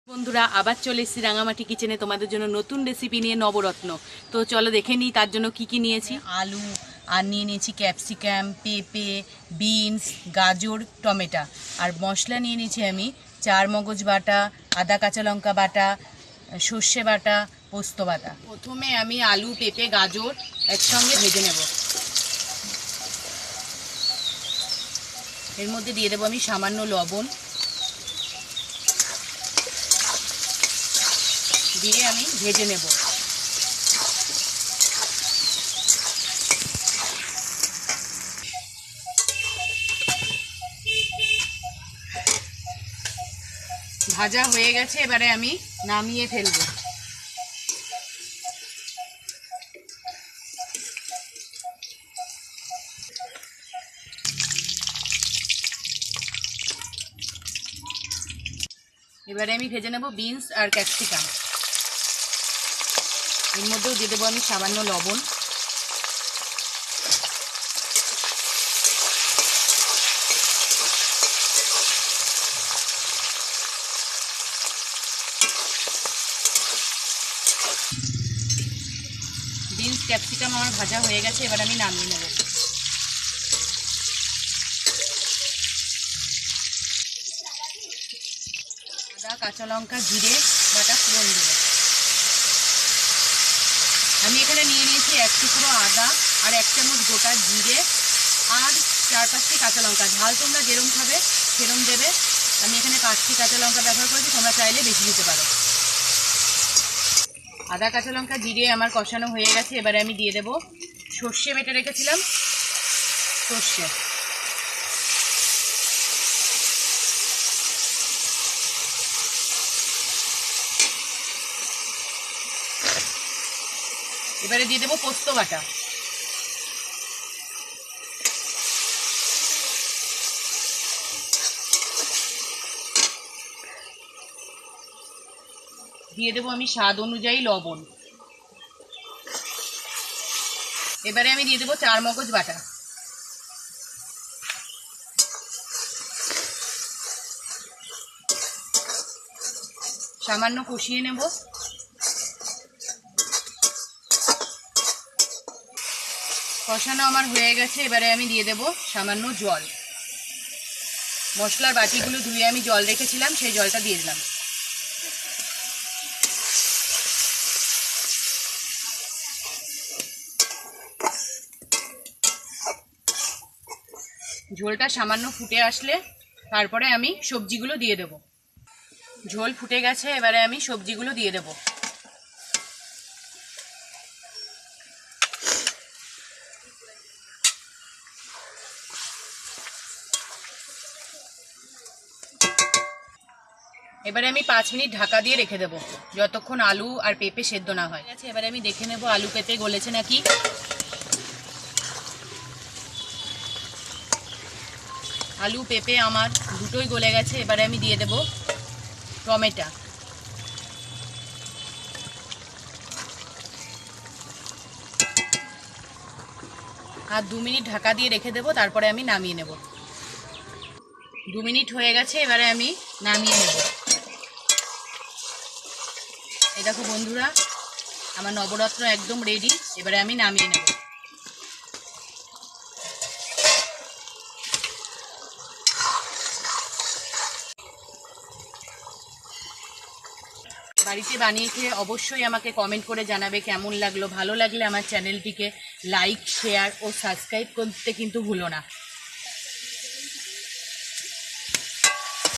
বন্ধুরা আবার চলে এসেছি রাঙামাটি কিচেনে তোমাদের জন্য নতুন রেসিপি নিয়ে নবরত্ন। তো চলো দেখে নিই তার জন্য কি কি নিয়েছি। আলু আর নিয়ে নিয়েছি ক্যাপসিকাম, পেঁপে, বিনস, গাজর, টমেটো। আর মশলা নিয়ে নিয়েছি আমি চার মগজ বাটা, আদা কাঁচা লঙ্কা বাটা, সর্ষে বাটা, পোস্ত বাটা। প্রথমে আমি আলু, পেঁপে, গাজর একসঙ্গে ভেজে নেব। এর মধ্যে দিয়ে দেবো আমি সামান্য লবণ, দিয়ে আমি ভেজে নেব। ভাজা হয়ে গেছে, এবারে আমি নামিয়ে ফেলবো। এবারে আমি ভেজে নেব বিনস আর ক্যাপসিকাম। এর মধ্যেও দিয়ে দেবো আমি সামান্য লবণ, বিনস ক্যাপসিকাম আমার ভাজা হয়ে গেছে, এবার আমি নামিয়ে নেব। আদা কাঁচা লঙ্কা জিরে বাটা ফোড়ন দেবো। আমি এখানে নিয়ে নিয়েছি 1 টুকরো আদা আর 1 চামচ গোটা জিরে আর 4-5টি কাঁচা লঙ্কা। ঝাল তোমরা যেরকম খাবে সেরকম দেবে। আমি এখানে 5টি কাঁচা লঙ্কা ব্যবহার করেছি, তোমরা চাইলে বেশি দিতে পারো। আদা কাঁচা লঙ্কা জিরে আমার কষানো হয়ে গেছে, এবারে আমি দিয়ে দেবো সর্ষে বেটে রেখেছিলাম সর্ষে। এবারে দিয়ে দেবো পোস্ত বাটা, দিয়ে দেবো আমি স্বাদ অনুযায়ী লবণ। এবারে আমি দিয়ে দেবো চার মগজ বাটা, সামান্য কষিয়ে নেব। কষানো আমার হয়ে গেছে, এবারে আমি দিয়ে দেব সামান্য জল। মশলার বাটিগুলো ধুয়ে আমি জল রেখেছিলাম, সেই জলটা দিয়ে দিলাম। ঝোলটা সামান্য ফুটে আসলে তারপরে আমি সবজিগুলো দিয়ে দেব। ঝোল ফুটে গেছে, এবারে আমি সবজিগুলো দিয়ে দেব। এবারে আমি 5 মিনিট ঢাকা দিয়ে রেখে দেবো, যতক্ষণ আলু আর পেঁপে সেদ্ধ না হয়। আচ্ছা, এবারে আমি দেখে নেব আলু পেঁপে গলেছে নাকি। আলু পেঁপে আমার দুটোই গলে গেছে, এবারে আমি দিয়ে দেব টমেটো। আর 2 মিনিট ঢাকা দিয়ে রেখে দেবো, তারপরে আমি নামিয়ে নেব। 2 মিনিট হয়ে গেছে, এবারে আমি নামিয়ে নেব। এই দেখো বন্ধুরা, আমার নবরত্ন একদম রেডি, এবারে আমি নামিয়ে নেব। বাড়িতে বানিয়ে খেয়ে অবশ্যই আমাকে কমেন্ট করে জানাবে কেমন লাগলো। ভালো লাগলে আমার চ্যানেলটিকে লাইক, শেয়ার ও সাবস্ক্রাইব করতে কিন্তু ভুলো না।